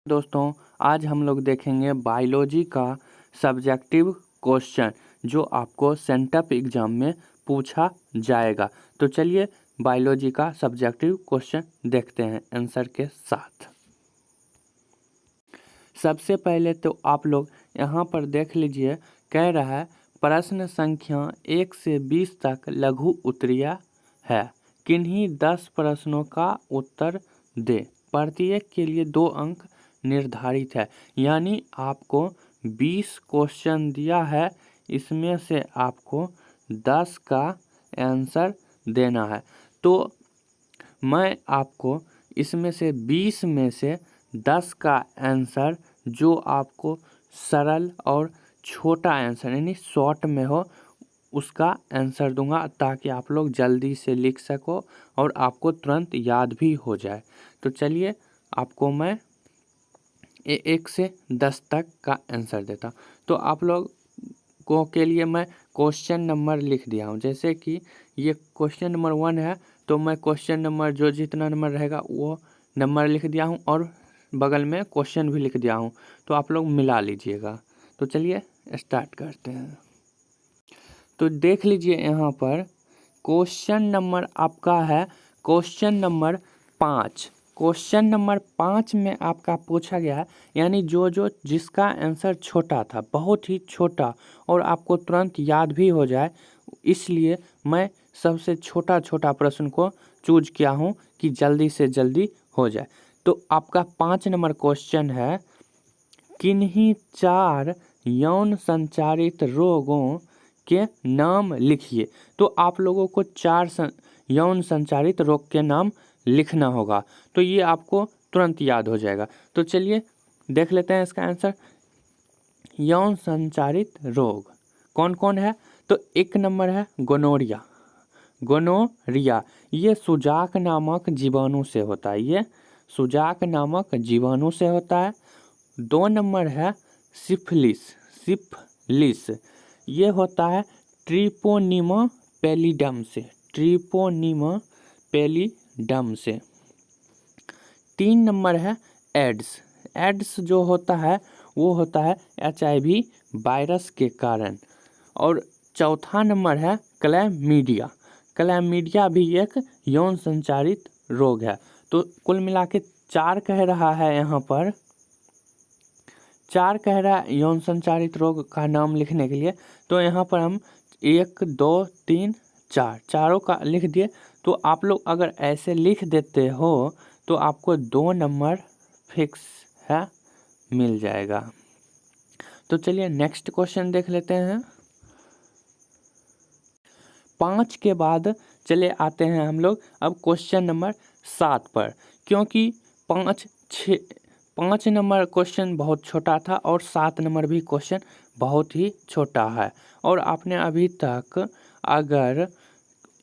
दोस्तों, आज हम लोग देखेंगे बायोलॉजी का सब्जेक्टिव क्वेश्चन जो आपको सेंटअप एग्जाम में पूछा जाएगा। तो चलिए बायोलॉजी का सब्जेक्टिव क्वेश्चन देखते हैं आंसर के साथ। सबसे पहले तो आप लोग यहाँ पर देख लीजिए, कह रहा है प्रश्न संख्या 1 से 20 तक लघु उत्तरीय है। किन्हीं 10 प्रश्नों का उत्तर दे। प्रत्येक के लिए 2 अंक निर्धारित है। यानी आपको 20 क्वेश्चन दिया है, इसमें से आपको 10 का आंसर देना है। तो मैं आपको इसमें से 20 में से 10 का आंसर जो आपको सरल और छोटा आंसर यानी शॉर्ट में हो उसका आंसर दूंगा, ताकि आप लोग जल्दी से लिख सको और आपको तुरंत याद भी हो जाए। तो चलिए आपको मैं 1 से 10 तक का आंसर देता। तो आप लोग को के लिए मैं क्वेश्चन नंबर लिख दिया हूँ। जैसे कि ये क्वेश्चन नंबर 1 है, तो मैं क्वेश्चन नंबर जो जितना नंबर रहेगा वो नंबर लिख दिया हूँ और बगल में क्वेश्चन भी लिख दिया हूँ। तो आप लोग मिला लीजिएगा। तो चलिए स्टार्ट करते हैं। तो देख लीजिए यहाँ पर क्वेश्चन नंबर आपका है क्वेश्चन नंबर 5। क्वेश्चन नंबर 5 में आपका पूछा गया है, यानी जो जिसका आंसर छोटा था, बहुत ही छोटा और आपको तुरंत याद भी हो जाए, इसलिए मैं सबसे छोटा छोटा प्रश्न को चूज किया हूँ कि जल्दी से जल्दी हो जाए। तो आपका 5 नंबर क्वेश्चन है, किन्हीं 4 यौन संचारित रोगों के नाम लिखिए। तो आप लोगों को 4 यौन संचारित रोग के नाम लिखना होगा। तो ये आपको तुरंत याद हो जाएगा। तो चलिए देख लेते हैं इसका आंसर। यौन संचारित रोग कौन कौन है? तो 1 नंबर है गोनोरिया। गोनोरिया ये सुजाक नामक जीवाणु से होता है। ये सुजाक नामक जीवाणु से होता है। 2 नंबर है सिफिलिस। सिफिलिस ये होता है ट्रिपोनिमा पैलिडम से। ट्रिपोनिमा पैलिडम से। 3 नंबर है एड्स। एड्स जो होता है वो होता है HIV वायरस के कारण। और 4था नंबर है क्लैमीडिया। क्लैमीडिया भी एक यौन संचारित रोग है। तो कुल मिला के 4 कह रहा है यहाँ पर। 4 कह रहा है यौन संचारित रोग का नाम लिखने के लिए। तो यहाँ पर हम 1 2 3 4 चारों का लिख दिए। तो आप लोग अगर ऐसे लिख देते हो तो आपको 2 नंबर फिक्स है, मिल जाएगा। तो चलिए नेक्स्ट क्वेश्चन देख लेते हैं। 5 के बाद चले आते हैं हम लोग अब क्वेश्चन नंबर 7 पर, क्योंकि 5 नंबर क्वेश्चन बहुत छोटा था और 7 नंबर भी क्वेश्चन बहुत ही छोटा है। और आपने अभी तक अगर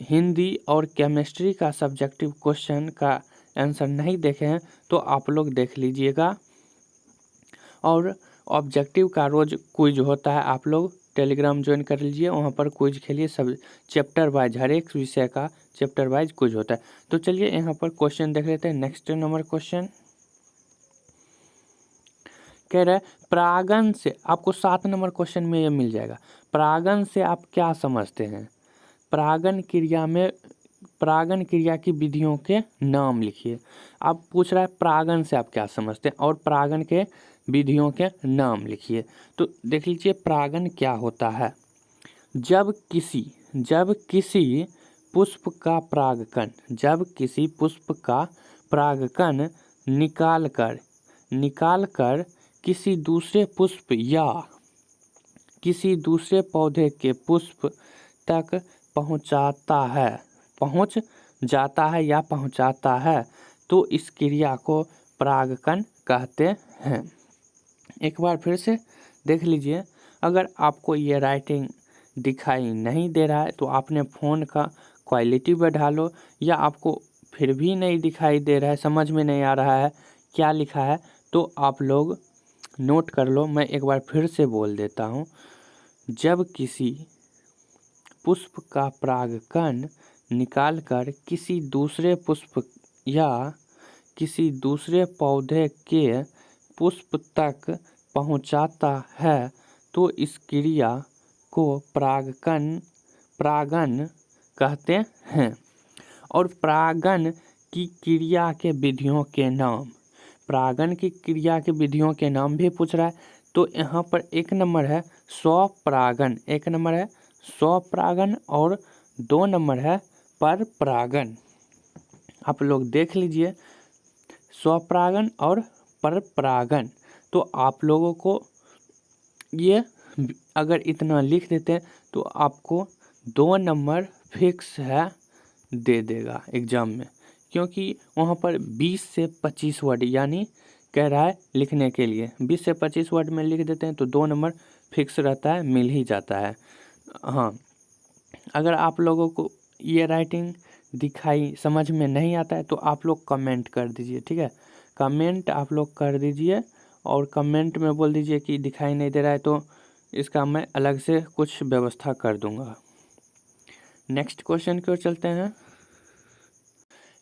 हिंदी और केमिस्ट्री का सब्जेक्टिव क्वेश्चन का आंसर नहीं देखे हैं तो आप लोग देख लीजिएगा। और ऑब्जेक्टिव का रोज क्विज होता है, आप लोग टेलीग्राम ज्वाइन कर लीजिए, वहाँ पर क्विज खेलिए। सब चैप्टर वाइज हर एक विषय का चैप्टर वाइज क्विज होता है। तो चलिए यहाँ पर क्वेश्चन देख लेते हैं। नेक्स्ट नंबर क्वेश्चन कह रहा है परागण से, आपको 7 नंबर क्वेश्चन में ये मिल जाएगा। परागण से आप क्या समझते हैं? परागण क्रिया की विधियों के नाम लिखिए। अब पूछ रहा है परागण से आप क्या समझते हैं और परागण के विधियों के नाम लिखिए। तो देख लीजिए परागण क्या होता है। जब किसी पुष्प का परागकण निकालकर किसी दूसरे पुष्प या किसी दूसरे पौधे के पुष्प तक पहुंच जाता है तो इस क्रिया को परागकण कहते हैं। एक बार फिर से देख लीजिए। अगर आपको ये राइटिंग दिखाई नहीं दे रहा है तो आपने फ़ोन का क्वालिटी बढ़ा लो, या आपको फिर भी नहीं दिखाई दे रहा है, समझ में नहीं आ रहा है क्या लिखा है, तो आप लोग नोट कर लो। मैं एक बार फिर से बोल देता हूँ। जब किसी पुष्प का परागकण निकालकर किसी दूसरे पुष्प या किसी दूसरे पौधे के पुष्प तक पहुंचाता है तो इस क्रिया को परागण कहते हैं। और परागण की क्रिया के विधियों के नाम, परागण की क्रिया के विधियों के नाम भी पूछ रहा है। तो यहाँ पर 1 नंबर है स्वपरागण, 1 नंबर है स्वपरागण और 2 नंबर है परपरागण। आप लोग देख लीजिए स्वपरागण और परपरागण। तो आप लोगों को ये अगर इतना लिख देते हैं तो आपको 2 नंबर फिक्स है दे देगा एग्जाम में, क्योंकि वहाँ पर 20 से 25 वर्ड यानी कह रहा है लिखने के लिए 20 से 25 वर्ड में लिख देते हैं तो 2 नंबर फिक्स रहता है, मिल ही जाता है। हाँ, अगर आप लोगों को ये राइटिंग दिखाई समझ में नहीं आता है तो आप लोग कमेंट कर दीजिए, ठीक है। कमेंट आप लोग कर दीजिए और कमेंट में बोल दीजिए कि दिखाई नहीं दे रहा है, तो इसका मैं अलग से कुछ व्यवस्था कर दूंगा। नेक्स्ट क्वेश्चन की ओर चलते हैं।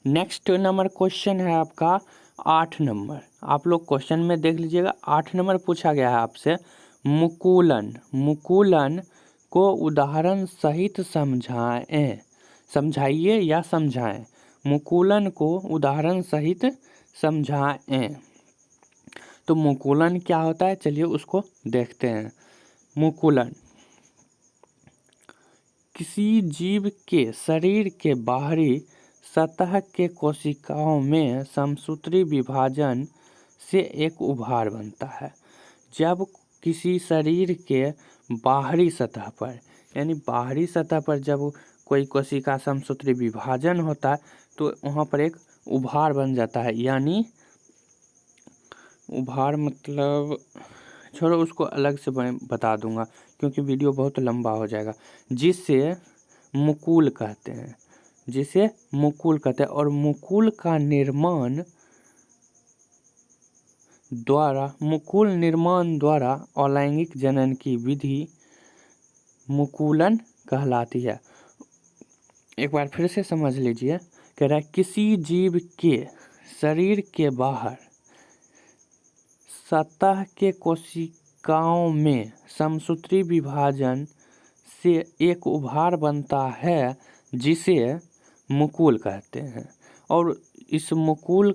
नेक्स्ट नंबर क्वेश्चन है आपका 8 नंबर। आप लोग क्वेश्चन में देख लीजिएगा 8 नंबर पूछा गया है आपसे, मुकुलन। मुकुलन को उदाहरण सहित समझाइए या समझाएं। मुकुलन को उदाहरण सहित समझाएं। तो मुकुलन क्या होता है, चलिए उसको देखते हैं। मुकुलन किसी जीव के शरीर के बाहरी सतह के कोशिकाओं में समसूत्री विभाजन से एक उभार बनता है। जब किसी शरीर के बाहरी सतह पर, यानी बाहरी सतह पर जब कोई कोशिका समसूत्री विभाजन होता है तो वहाँ पर एक उभार बन जाता है। यानी उभार मतलब छोड़ो, उसको अलग से बता दूंगा क्योंकि वीडियो बहुत लंबा हो जाएगा। जिसे मुकुल कहते हैं, जिसे मुकुल कहते हैं। और मुकुल निर्माण द्वारा अलैंगिक जनन की विधि मुकुलन कहलाती है। एक बार फिर से समझ लीजिए, कह रहा है किसी जीव के शरीर के बाहर सतह के कोशिकाओं में समसूत्री विभाजन से एक उभार बनता है जिसे मुकुल कहते हैं। और इस मुकुल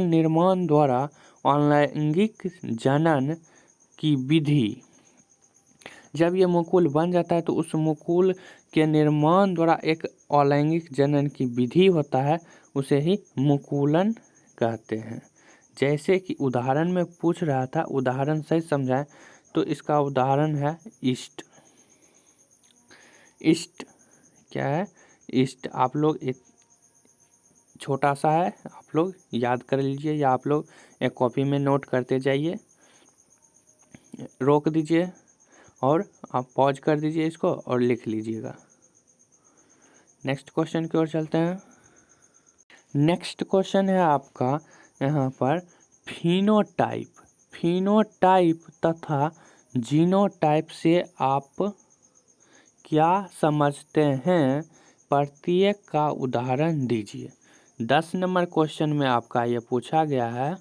निर्माण द्वारा अलैंगिक जनन की विधि, जब ये मुकुल बन जाता है तो उस मुकुल के निर्माण द्वारा एक अलैंगिक जनन की विधि होता है, उसे ही मुकुलन कहते हैं। जैसे कि उदाहरण में पूछ रहा था, उदाहरण सही समझाएं तो इसका उदाहरण है ईस्ट। ईस्ट क्या है, ईस्ट आप लोग एक छोटा सा है, आप लोग याद कर लीजिए या आप लोग एक कॉपी में नोट करते जाइए, रोक दीजिए और आप पॉज कर दीजिए इसको और लिख लीजिएगा। नेक्स्ट क्वेश्चन की ओर चलते हैं। नेक्स्ट क्वेश्चन है आपका यहाँ पर फिनोटाइप। फिनोटाइप तथा जीनोटाइप से आप क्या समझते हैं, प्रत्येक का उदाहरण दीजिए। 10 नंबर क्वेश्चन में आपका ये पूछा गया है,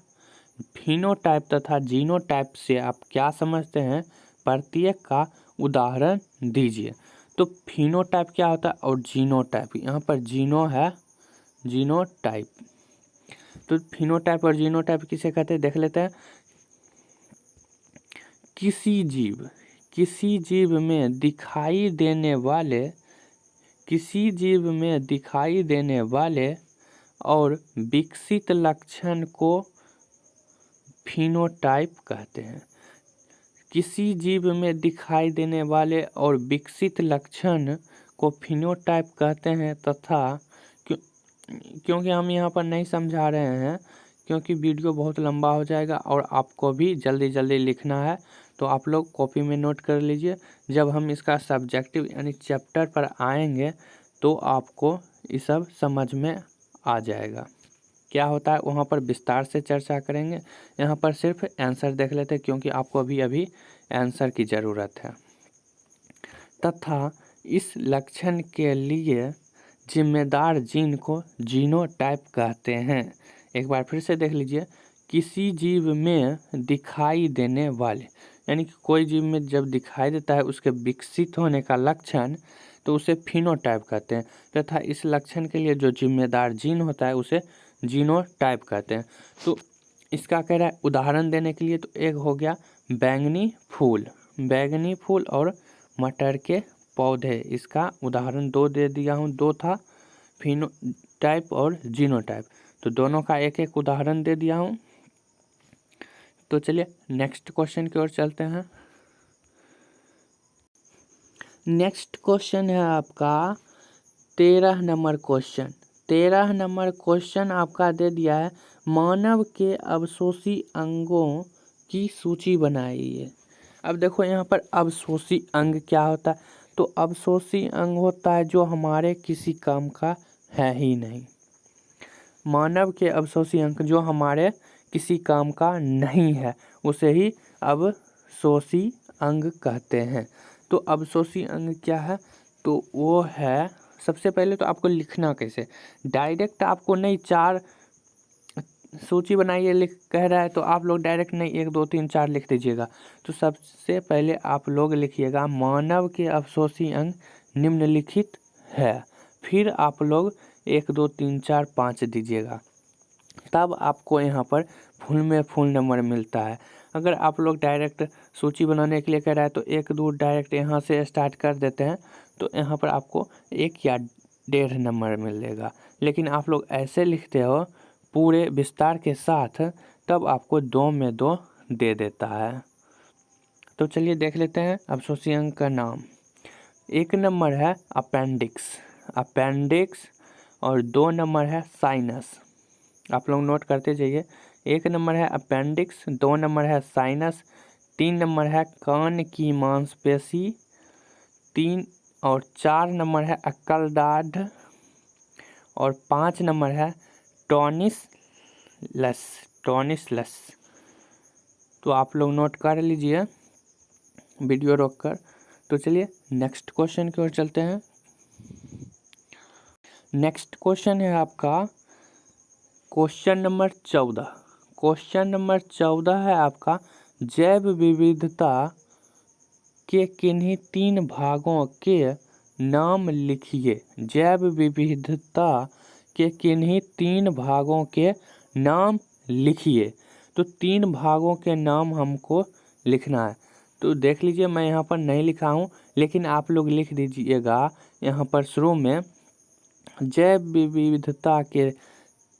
फिनोटाइप तथा जीनोटाइप से आप क्या समझते हैं, प्रत्येक का उदाहरण दीजिए। तो फिनोटाइप क्या होता है और जीनोटाइप, यहाँ पर जीनो है, जीनोटाइप। तो फिनोटाइप और जीनोटाइप किसे कहते हैं देख लेते हैं। किसी जीव में दिखाई देने वाले और विकसित लक्षण को फिनोटाइप कहते हैं। किसी जीव में दिखाई देने वाले और विकसित लक्षण को फिनोटाइप कहते हैं। तथा क्योंकि हम यहाँ पर नहीं समझा रहे हैं क्योंकि वीडियो बहुत लंबा हो जाएगा और आपको भी जल्दी जल्दी लिखना है, तो आप लोग कॉपी में नोट कर लीजिए। जब हम इसका सब्जेक्टिव यानी चैप्टर पर आएंगे तो आपको ये सब समझ में आ जाएगा, क्या होता है वहाँ पर विस्तार से चर्चा करेंगे। यहाँ पर सिर्फ आंसर देख लेते हैं क्योंकि आपको अभी आंसर की ज़रूरत है। तथा इस लक्षण के लिए जिम्मेदार जीन को जीनोटाइप कहते हैं। एक बार फिर से देख लीजिए, किसी जीव में दिखाई देने वाले, यानी कि कोई जीव में जब दिखाई देता है उसके विकसित होने का लक्षण, तो उसे फिनोटाइप कहते हैं, तथा इस लक्षण के लिए जो जिम्मेदार जीन होता है उसे जीनोटाइप कहते हैं। तो इसका कह रहा है उदाहरण देने के लिए, तो एक हो गया बैंगनी फूल और मटर के पौधे, इसका उदाहरण दो दे दिया हूँ, दो था फिनोटाइप और जीनोटाइप, तो दोनों का एक एक उदाहरण दे दिया हूँ। तो चलिए नेक्स्ट क्वेश्चन की ओर चलते हैं। नेक्स्ट क्वेश्चन है आपका 13 नंबर क्वेश्चन। 13 नंबर क्वेश्चन आपका दे दिया है मानव के अवशोषी अंगों की सूची बनाइए। अब देखो यहाँ पर अवशोषी अंग क्या होता है, तो अवशोषी अंग होता है जो हमारे किसी काम का है ही नहीं। मानव के अवशोषी अंग जो हमारे किसी काम का नहीं है उसे ही अवशोषी अंग कहते हैं। तो अवशोषी अंग क्या है, तो वो है, सबसे पहले तो आपको लिखना कैसे, डायरेक्ट आपको नहीं, 4 सूची बनाइए लिख कह रहा है तो आप लोग डायरेक्ट नहीं 1 2 3 4 लिख दीजिएगा। तो सबसे पहले आप लोग लिखिएगा मानव के अवशोषी अंग निम्नलिखित है, फिर आप लोग 1 2 3 4 5 दीजिएगा, तब आपको यहाँ पर फुल में फुल नंबर मिलता है। अगर आप लोग डायरेक्ट सूची बनाने के लिए कह रहा है तो 1 2 डायरेक्ट यहाँ से स्टार्ट कर देते हैं तो यहाँ पर आपको 1 या 1.5 नंबर मिलेगा, लेकिन आप लोग ऐसे लिखते हो पूरे विस्तार के साथ तब आपको 2 में 2 दे देता है। तो चलिए देख लेते हैं अवशोषी अंग का नाम। 1 नंबर है अपेंडिक्स और 2 नंबर है साइनस। आप लोग नोट करते जाइए, 1 नंबर है अपेंडिक्स, 2 नंबर है साइनस, 3 नंबर है कान की मांसपेशी, 3 और 4 नंबर है अक्कलदाढ़ और 5 नंबर है टॉनिसलस। तो आप लोग नोट कर लीजिए वीडियो रोककर। तो चलिए नेक्स्ट क्वेश्चन की ओर चलते हैं। नेक्स्ट क्वेश्चन है आपका क्वेश्चन नंबर 14। क्वेश्चन नंबर 14 है आपका जैव विविधता के किन्हीं 3 भागों के नाम लिखिए। जैव विविधता के किन्हीं 3 भागों के नाम लिखिए। तो 3 भागों के नाम हमको लिखना है। तो देख लीजिए मैं यहाँ पर नहीं लिखा हूँ, लेकिन आप लोग लिख दीजिएगा यहाँ पर शुरू में जैव विविधता के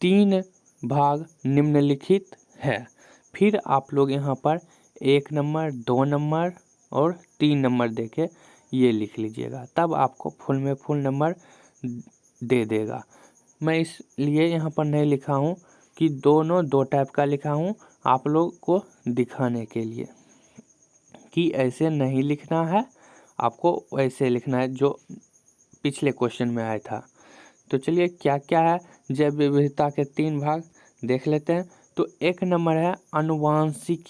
3 भाग निम्नलिखित है। फिर आप लोग यहाँ पर 1 नंबर 2 नंबर और 3 नंबर देके ये लिख लीजिएगा, तब आपको फुल में फुल नंबर दे देगा। मैं इसलिए यहाँ पर नहीं लिखा हूँ कि दोनों 2 टाइप का लिखा हूँ आप लोग को दिखाने के लिए कि ऐसे नहीं लिखना है, आपको वैसे लिखना है जो पिछले क्वेश्चन में आया था। तो चलिए क्या क्या है जैव विविधता के 3 भाग देख लेते हैं। तो 1 नंबर है आनुवांशिक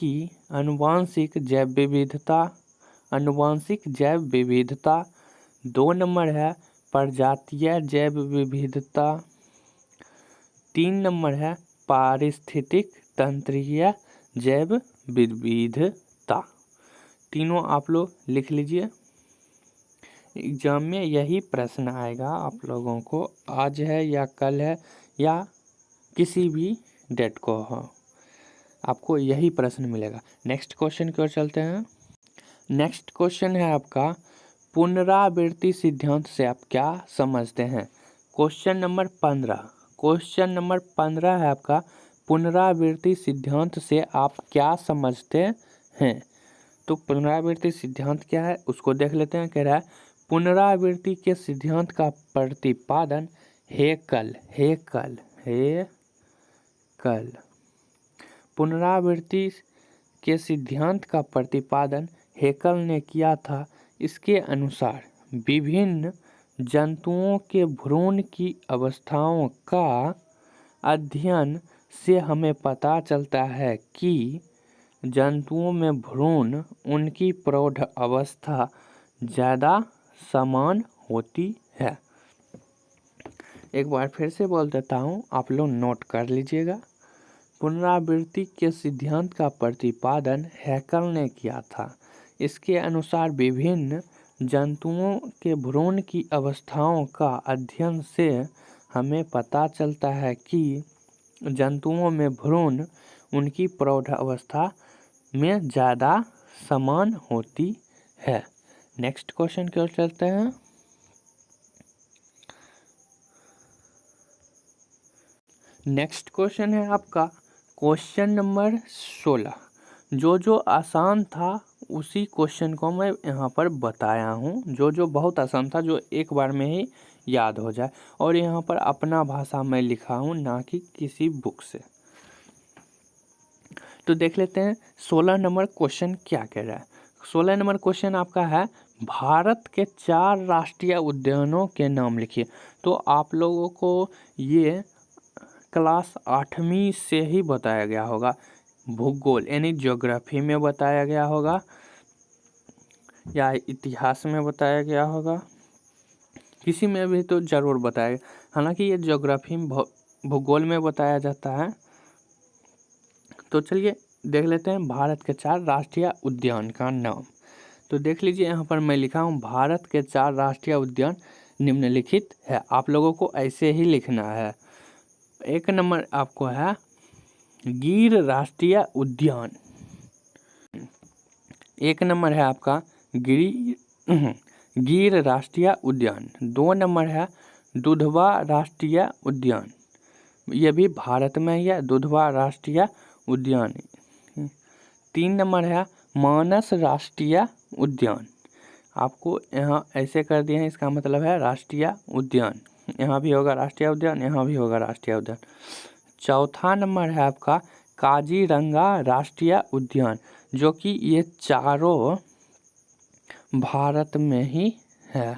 जैव विविधता। 2 नंबर है प्रजातीय जैव विविधता। 3 नंबर है पारिस्थितिक तंत्रीय जैव विविधता। तीनों आप लोग लिख लीजिए, एग्जाम में यही प्रश्न आएगा आप लोगों को, आज है या कल है या किसी भी डेट को हो, आपको यही प्रश्न मिलेगा। नेक्स्ट क्वेश्चन की ओर चलते हैं। नेक्स्ट क्वेश्चन है आपका पुनरावृत्ति सिद्धांत से आप क्या समझते हैं। क्वेश्चन नंबर 15 है आपका पुनरावृत्ति सिद्धांत से आप क्या समझते हैं। तो पुनरावृत्ति सिद्धांत क्या है उसको देख लेते हैं। कह रहा है पुनरावृत्ति के सिद्धांत का प्रतिपादन हेकल पुनरावृत्ति के सिद्धांत का प्रतिपादन हेकल ने किया था। इसके अनुसार विभिन्न जंतुओं के भ्रूण की अवस्थाओं का अध्ययन से हमें पता चलता है कि जंतुओं में भ्रूण उनकी प्रौढ़ अवस्था ज़्यादा समान होती है। एक बार फिर से बोल देता हूँ, आप लोग नोट कर लीजिएगा। पुनरावृत्ति के सिद्धांत का प्रतिपादन हैकल ने किया था। इसके अनुसार विभिन्न जंतुओं के भ्रूण की अवस्थाओं का अध्ययन से हमें पता चलता है कि जंतुओं में भ्रूण उनकी प्रौढ़ावस्था में ज़्यादा समान होती है। नेक्स्ट क्वेश्चन की ओर चलते हैं। नेक्स्ट क्वेश्चन है आपका क्वेश्चन नंबर 16। जो आसान था उसी क्वेश्चन को मैं यहाँ पर बताया हूँ, जो बहुत आसान था, जो एक बार में ही याद हो जाए। और यहाँ पर अपना भाषा में लिखा हूँ, ना कि किसी बुक से। तो देख लेते हैं 16 नंबर क्वेश्चन क्या कह रहा है। 16 नंबर क्वेश्चन आपका है, भारत के 4 राष्ट्रीय उद्यानों के नाम लिखिए। तो आप लोगों को ये क्लास 8वीं से ही बताया गया होगा, भूगोल यानी ज्योग्राफी में बताया गया होगा या इतिहास में बताया गया होगा, किसी में भी तो ज़रूर बताया। हालांकि ये ज्योग्राफी में भूगोल में बताया जाता है। तो चलिए देख लेते हैं भारत के 4 राष्ट्रीय उद्यान का नाम। तो देख लीजिए यहाँ पर मैं लिखा हूँ, भारत के 4 राष्ट्रीय उद्यान निम्नलिखित है। आप लोगों को ऐसे ही लिखना है। एक नंबर आपको है गिर राष्ट्रीय उद्यान। एक नंबर है आपका गिर राष्ट्रीय उद्यान। 2 नंबर है दुधवा राष्ट्रीय उद्यान, ये भी भारत में ही है, दुधवा राष्ट्रीय उद्यान। 3 नंबर है मानस राष्ट्रीय उद्यान। आपको यहाँ ऐसे कर दिए हैं, इसका मतलब है राष्ट्रीय उद्यान। यहाँ भी होगा राष्ट्रीय उद्यान, यहाँ भी होगा राष्ट्रीय उद्यान। चौथा नंबर है आपका काजीरंगा राष्ट्रीय उद्यान, जो कि ये चारों भारत में ही है।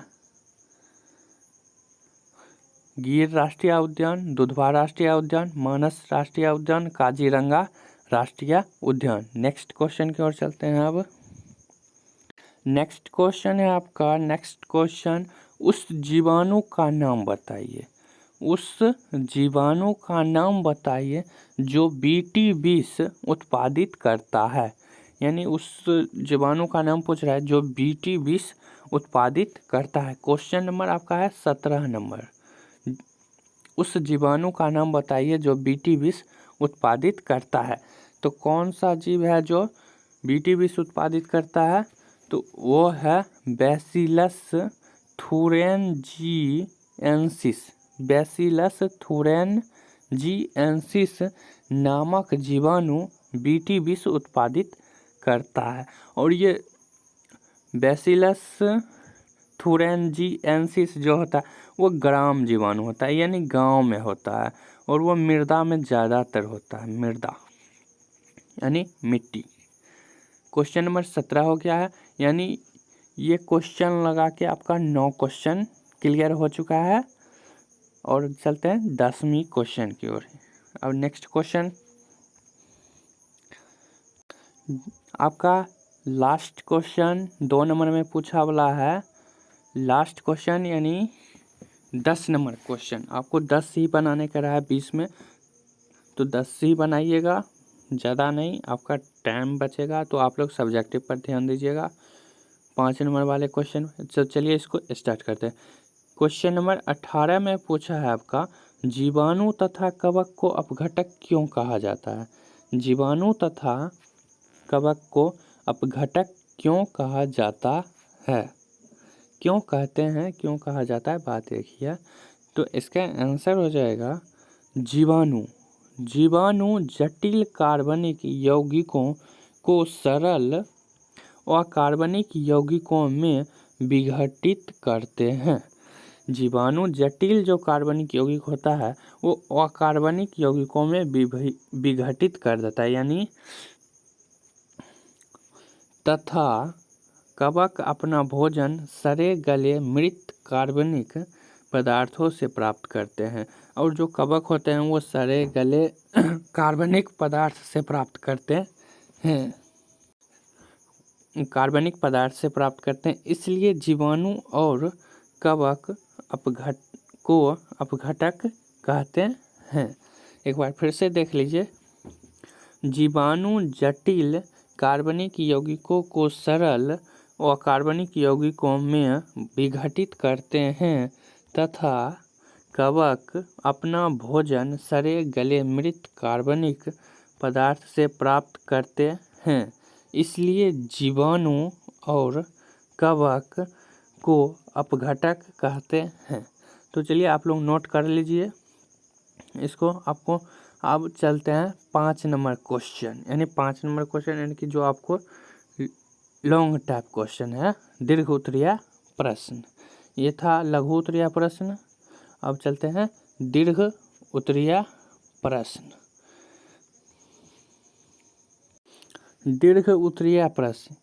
गिर राष्ट्रीय उद्यान, दुधवा राष्ट्रीय उद्यान, मानस राष्ट्रीय उद्यान, काजीरंगा राष्ट्रीय उद्यान। नेक्स्ट क्वेश्चन की ओर चलते हैं। अब नेक्स्ट क्वेश्चन है आपका, नेक्स्ट क्वेश्चन, उस जीवाणु का नाम बताइए। उस जीवाणु का नाम बताइए जो BT20 उत्पादित करता है। यानी उस जीवाणु का नाम पूछ रहा है जो BT20 उत्पादित करता है। क्वेश्चन नंबर आपका है 17 नंबर। उस जीवाणु का नाम बताइए जो BT20 उत्पादित करता है। तो कौन सा जीव है जो BT20 उत्पादित करता है? तो वो है बैसिलस थुरेनजिएंसिस। बैसिलस थुरेनजिएंसिस नामक जीवाणु BT20 उत्पादित करता है। और ये बैसिलस थुरेनजिएंसिस जो होता है वो ग्राम जीवाणु होता है, यानी गांव में होता है। और वो मृदा में ज़्यादातर होता है, मृदा यानी मिट्टी। क्वेश्चन नंबर 17 हो गया है, यानी ये क्वेश्चन लगा के आपका 9 क्वेश्चन क्लियर हो चुका है। और चलते हैं 10वीं क्वेश्चन की ओर। अब नेक्स्ट क्वेश्चन आपका लास्ट क्वेश्चन 2 नंबर में पूछा वाला है। लास्ट क्वेश्चन यानी 10 नंबर क्वेश्चन। आपको 10 ही बनाने का रहा है 20 में, तो 10 ही बनाइएगा, ज़्यादा नहीं। आपका टाइम बचेगा तो आप लोग सब्जेक्टिव पर ध्यान दीजिएगा। 5 नंबर वाले क्वेश्चन। तो चलिए इसको स्टार्ट करते हैं। क्वेश्चन नंबर 18 में पूछा है आपका, जीवाणु तथा कवक को अपघटक क्यों कहा जाता है? जीवाणु तथा कवक को अपघटक क्यों कहा जाता है? क्यों कहते हैं, क्यों कहा जाता है, बात देखिए। तो इसका आंसर हो जाएगा जीवाणु। जीवाणु जटिल कार्बनिक यौगिकों को सरल अकार्बनिक यौगिकों में विघटित करते हैं। जीवाणु जटिल जो कार्बनिक यौगिक होता है वो अकार्बनिक यौगिकों में विघटित कर देता है। यानी तथा कवक अपना भोजन सड़े गले मृत कार्बनिक पदार्थों से प्राप्त करते हैं। और जो कवक होते हैं वो सड़े गले कार्बनिक पदार्थ से प्राप्त करते हैं, कार्बनिक पदार्थ से प्राप्त करते हैं। इसलिए जीवाणु और कवक को अपघटक कहते हैं। एक बार फिर से देख लीजिए। जीवाणु जटिल कार्बनिक यौगिकों को सरल अकार्बनिक यौगिकों में विघटित करते हैं तथा कवक अपना भोजन सड़े गले मृत कार्बनिक पदार्थ से प्राप्त करते हैं। इसलिए जीवाणु और कवक को अपघटक कहते हैं। तो चलिए आप लोग नोट कर लीजिए इसको। आपको अब चलते हैं 5 नंबर क्वेश्चन, यानी 5 नंबर क्वेश्चन यानी कि जो आपको लॉन्ग टाइप क्वेश्चन है, दीर्घ उत्तरीय प्रश्न। ये था लघु उत्तरीय प्रश्न। अब चलते हैं दीर्घ उत्तरीय प्रश्न। दीर्घ उत्तरीय प्रश्न।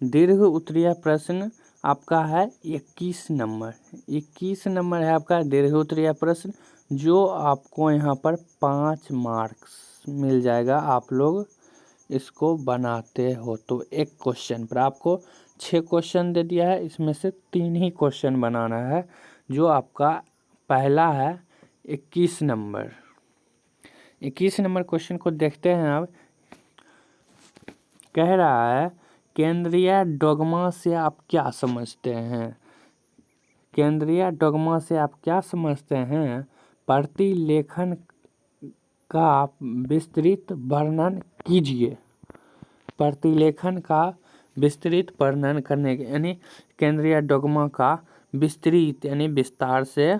दीर्घ उत्तरीय प्रश्न आपका है 21 नंबर। 21 नंबर है आपका दीर्घ उत्तरीय प्रश्न, जो आपको यहाँ पर 5 मार्क्स मिल जाएगा। आप लोग इसको बनाते हो तो एक क्वेश्चन पर आपको 6 क्वेश्चन दे दिया है, इसमें से 3 ही क्वेश्चन बनाना है। जो आपका पहला है 21 नंबर। 21 नंबर क्वेश्चन को देखते हैं। अब कह रहा है केंद्रीय डोगमा से आप क्या समझते हैं? केंद्रीय डोगमा से आप क्या समझते हैं? प्रतिलेखन का विस्तृत वर्णन कीजिए। प्रतिलेखन का विस्तृत वर्णन करने के यानी केंद्रीय डोगमा का विस्तृत यानी विस्तार से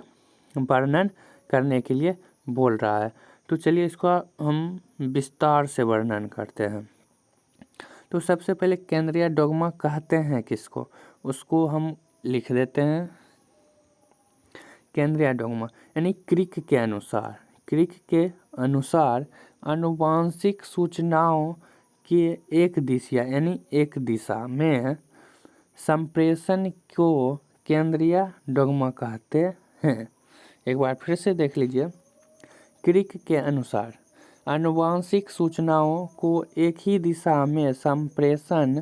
वर्णन करने के लिए बोल रहा है। तो चलिए इसको हम विस्तार से वर्णन करते हैं। तो सबसे पहले केंद्रीय डोगमा कहते हैं किसको, उसको हम लिख देते हैं। केंद्रीय डोगमा यानी क्रिक के अनुसार, क्रिक के अनुसार आनुवांशिक सूचनाओं के एक दिशा यानी एक दिशा में संप्रेषण को केंद्रीय डोगमा कहते हैं। एक बार फिर से देख लीजिए। क्रिक के अनुसार आनुवांशिक सूचनाओं को एक ही दिशा में संप्रेषण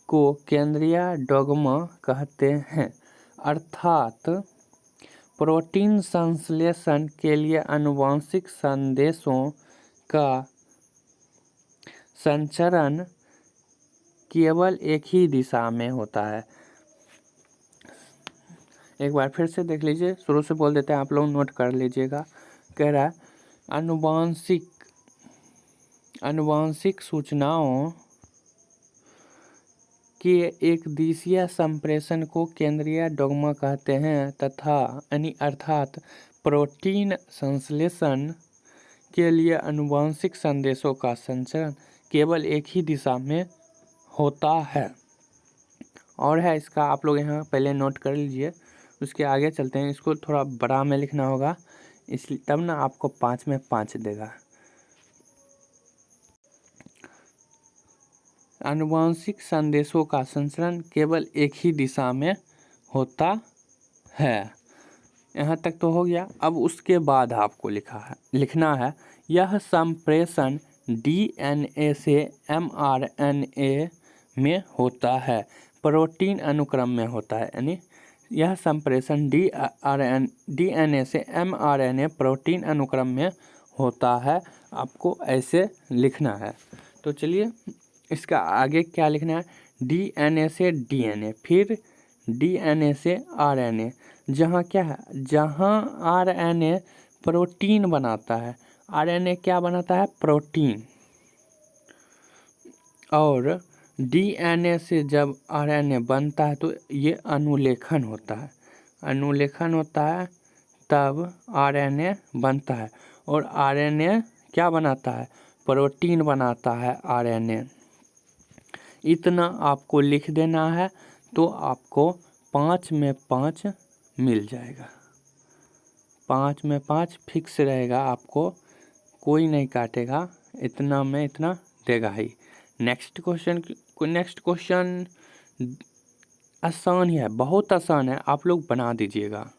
को केंद्रीय डोगमा कहते हैं। अर्थात प्रोटीन संश्लेषण के लिए आनुवांशिक संदेशों का संचरण केवल एक ही दिशा में होता है। एक बार फिर से देख लीजिए, शुरू से बोल देते हैं, आप लोग नोट कर लीजिएगा। कह रहा है आनुवांशिक सूचनाओं के एक दिशीय संप्रेषण को केंद्रीय डोगमा कहते हैं तथा अर्थात प्रोटीन संश्लेषण के लिए आनुवांशिक संदेशों का संचरण केवल एक ही दिशा में होता है। और है इसका आप लोग यहाँ पहले नोट कर लीजिए, उसके आगे चलते हैं। इसको थोड़ा बड़ा में लिखना होगा, इसलिए तब ना आपको 5 में 5 देगा। आनुवांशिक संदेशों का संचरण केवल एक ही दिशा में होता है। यहाँ तक तो हो गया। अब उसके बाद आपको लिखना है यह संप्रेषण डीएनए से एमआरएनए में होता है, प्रोटीन अनुक्रम में होता है। यानी यह संप्रेषण डीएनए से एमआरएनए प्रोटीन अनुक्रम में होता है। आपको ऐसे लिखना है। तो चलिए इसका आगे क्या लिखना है, डीएनए से डीएनए, फिर डीएनए से आरएनए। जहाँ क्या है, जहाँ आरएनए प्रोटीन बनाता है, आरएनए क्या बनाता है, प्रोटीन। और डीएनए से जब आरएनए बनता है तो ये अनुलेखन होता है, अनुलेखन होता है तब आरएनए बनता है। और आरएनए क्या बनाता है, प्रोटीन बनाता है आरएनए। इतना आपको लिख देना है तो आपको 5 में 5 मिल जाएगा। 5 में 5 फिक्स रहेगा, आपको कोई नहीं काटेगा, इतना में इतना देगा ही। नेक्स्ट क्वेश्चन आसान ही है, बहुत आसान है, आप लोग बना दीजिएगा।